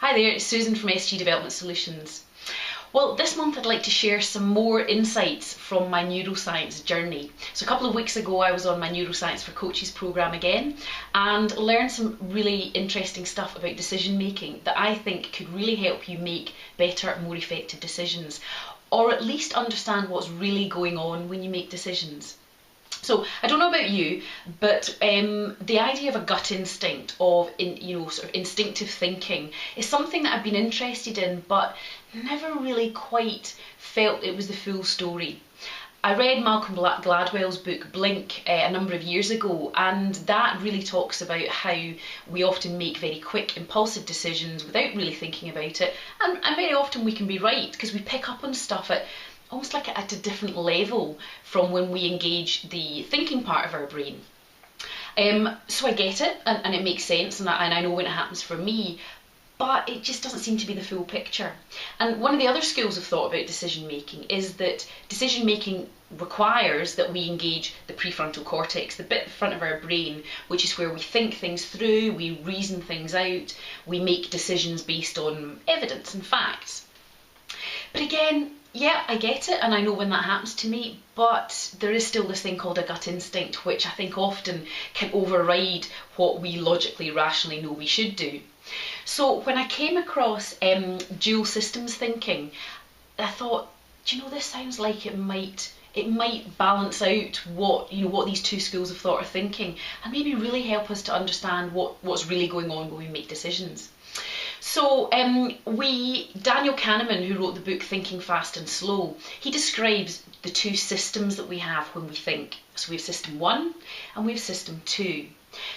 Hi there, it's Susan from SG Development Solutions. Well, this month I'd like to share some more insights from my neuroscience journey. So a couple of weeks ago I was on my Neuroscience for Coaches programme again and learned some really interesting stuff about decision making that I think could really help you make better, more effective decisions, or at least understand what's really going on when you make decisions. So I don't know about you, but the idea of a gut instinct, of sort of instinctive thinking, is something that I've been interested in, but never really quite felt it was the full story. I read Malcolm Gladwell's book Blink a number of years ago, and that really talks about how we often make very quick, impulsive decisions without really thinking about it, and very often we can be right because we pick up on stuff at almost like at a different level from when we engage the thinking part of our brain. So I get it, and it makes sense, and I know when it happens for me, but it just doesn't seem to be the full picture. And one of the other schools of thought about decision making is that decision making requires that we engage the prefrontal cortex, the bit in front of our brain, which is where we think things through, we reason things out, we make decisions based on evidence and facts. But again, yeah, I get it, and I know when that happens to me, but there is still this thing called a gut instinct, which I think often can override what we logically, rationally know we should do. So when I came across dual systems thinking, I thought, do you know, this sounds like it might balance out what these two schools of thought are thinking, and maybe really help us to understand what's really going on when we make decisions. So Daniel Kahneman, who wrote the book Thinking Fast and Slow, he describes the two systems that we have when we think. So we have system 1 and we have system 2.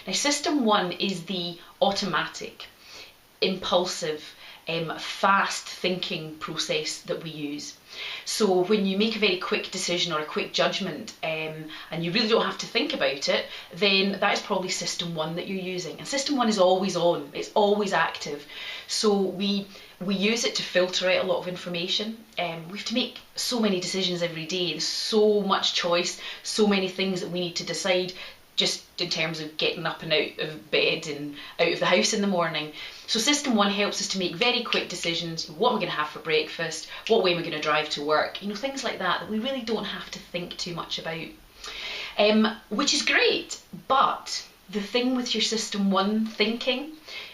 Now system 1 is the automatic, impulsive, fast thinking process that we use. So when you make a very quick decision or a quick judgment and you really don't have to think about it, then that is probably system 1 that you're using. And system 1 is always on, it's always active. So we use it to filter out a lot of information. We have to make so many decisions every day, there's so much choice, so many things that we need to decide just in terms of getting up and out of bed and out of the house in the morning. So system 1 helps us to make very quick decisions. What am I going to have for breakfast? What way am I going to drive to work? Things like that we really don't have to think too much about, which is great. But the thing with your system 1 thinking,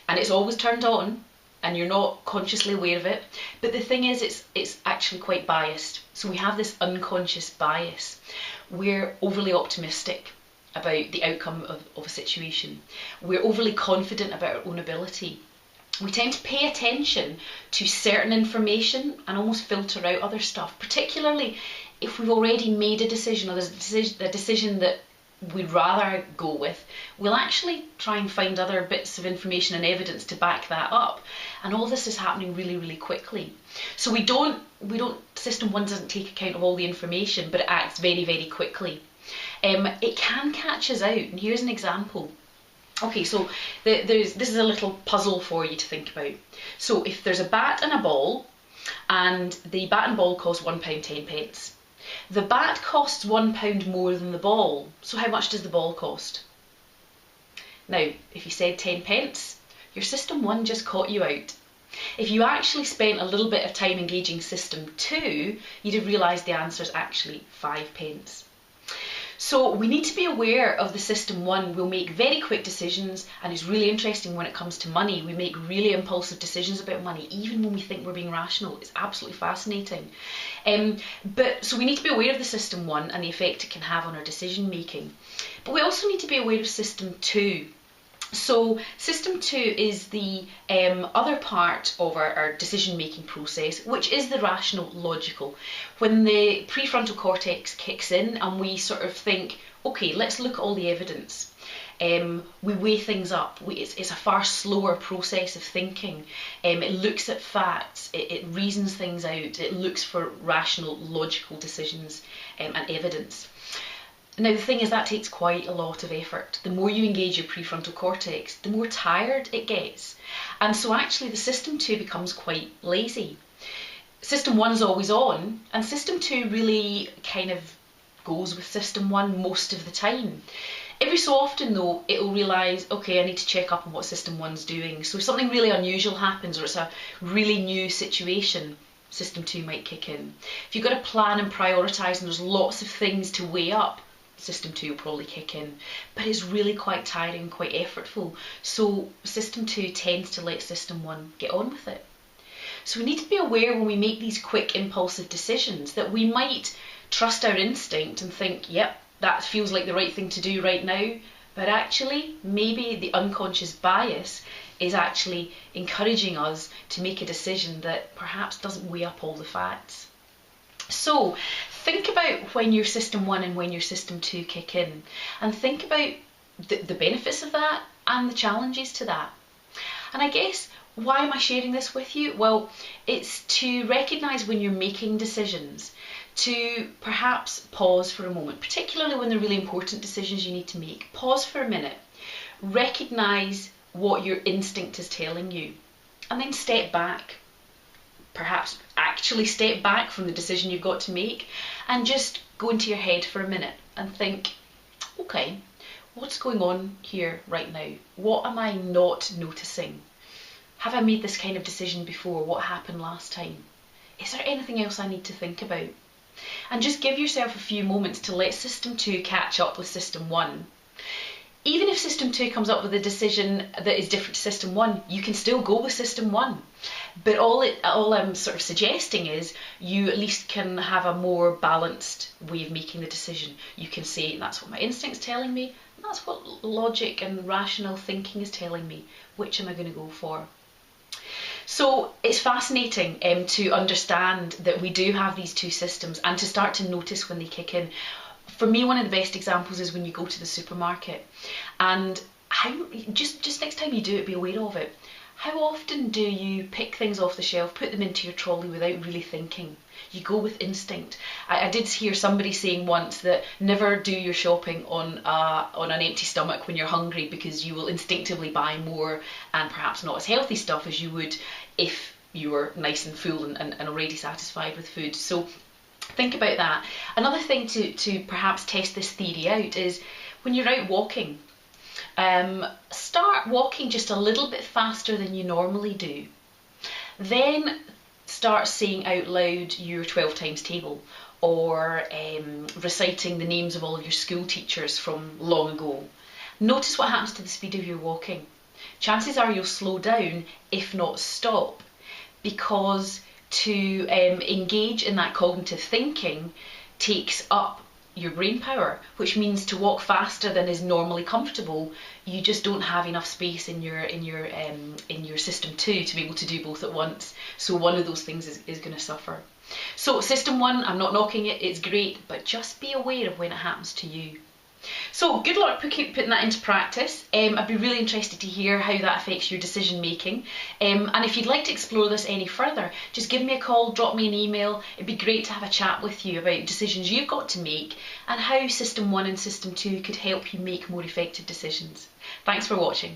and it's always turned on and you're not consciously aware of it, but the thing is it's actually quite biased. So we have this unconscious bias. We're overly optimistic about the outcome of a situation. We're overly confident about our own ability. We tend to pay attention to certain information and almost filter out other stuff, particularly if we've already made a decision or there's a decision that we'd rather go with. We'll actually try and find other bits of information and evidence to back that up, and all this is happening really, really quickly. So system 1 doesn't take account of all the information, but it acts very, very quickly. It can catch us out, and here's an example. Okay, so this is a little puzzle for you to think about. So if there's a bat and a ball, and the bat and ball cost £1.10. The bat costs £1 more than the ball, so how much does the ball cost? Now, if you said 10 pence, your system 1 just caught you out. If you actually spent a little bit of time engaging system 2, you'd have realised the answer is actually 5 pence. So we need to be aware of the system 1. We'll make very quick decisions, and it's really interesting when it comes to money. We make really impulsive decisions about money, even when we think we're being rational. It's absolutely fascinating. So we need to be aware of the system 1 and the effect it can have on our decision making. But we also need to be aware of system 2. So system 2 is the other part of our decision-making process, which is the rational, logical. When the prefrontal cortex kicks in and we sort of think, okay, let's look at all the evidence. We weigh things up. It's a far slower process of thinking. It looks at facts, it reasons things out, it looks for rational, logical decisions and evidence. Now the thing is, that takes quite a lot of effort. The more you engage your prefrontal cortex, the more tired it gets. And so actually the system 2 becomes quite lazy. System 1 is always on, and system 2 really kind of goes with system 1 most of the time. Every so often though, it'll realise, okay, I need to check up on what System 1's doing. So if something really unusual happens or it's a really new situation, System 2 might kick in. If you've got to plan and prioritise and there's lots of things to weigh up, System 2 will probably kick in. But it's really quite tiring, quite effortful. So System 2 tends to let System 1 get on with it. So we need to be aware when we make these quick impulsive decisions that we might trust our instinct and think, yep, that feels like the right thing to do right now, but actually maybe the unconscious bias is actually encouraging us to make a decision that perhaps doesn't weigh up all the facts. So think about when your System 1 and when your System 2 kick in, and think about the benefits of that and the challenges to that. And I guess, why am I sharing this with you? Well, it's to recognise when you're making decisions, to perhaps pause for a moment, particularly when they're really important decisions you need to make. Pause for a minute, recognise what your instinct is telling you, and then step back. Perhaps actually step back from the decision you've got to make and just go into your head for a minute and think, okay, what's going on here right now? What am I not noticing? Have I made this kind of decision before? What happened last time? Is there anything else I need to think about? And just give yourself a few moments to let System 2 catch up with System 1. Even if System 2 comes up with a decision that is different to System 1, you can still go with System 1. But all I'm sort of suggesting is you at least can have a more balanced way of making the decision. You can say, that's what my instinct's telling me, and that's what logic and rational thinking is telling me. Which am I going to go for? So it's fascinating to understand that we do have these two systems and to start to notice when they kick in. For me, one of the best examples is when you go to the supermarket, and just next time you do it, be aware of it. How often do you pick things off the shelf, put them into your trolley without really thinking? You go with instinct. I did hear somebody saying once that never do your shopping on an empty stomach when you're hungry, because you will instinctively buy more and perhaps not as healthy stuff as you would if you were nice and full and already satisfied with food. So think about that. Another thing to perhaps test this theory out is when you're out walking, start walking just a little bit faster than you normally do. Then start saying out loud your 12 times table, or reciting the names of all of your school teachers from long ago. Notice what happens to the speed of your walking. Chances are you'll slow down, if not stop, because to engage in that cognitive thinking takes up your brain power, which means to walk faster than is normally comfortable, you just don't have enough space in your System 2 to be able to do both at once. So one of those things is going to suffer. So System 1, I'm not knocking it, it's great, but just be aware of when it happens to you. So good luck putting that into practice. I'd be really interested to hear how that affects your decision making. And if you'd like to explore this any further, just give me a call, drop me an email. It'd be great to have a chat with you about decisions you've got to make and how System 1 and System 2 could help you make more effective decisions. Thanks for watching.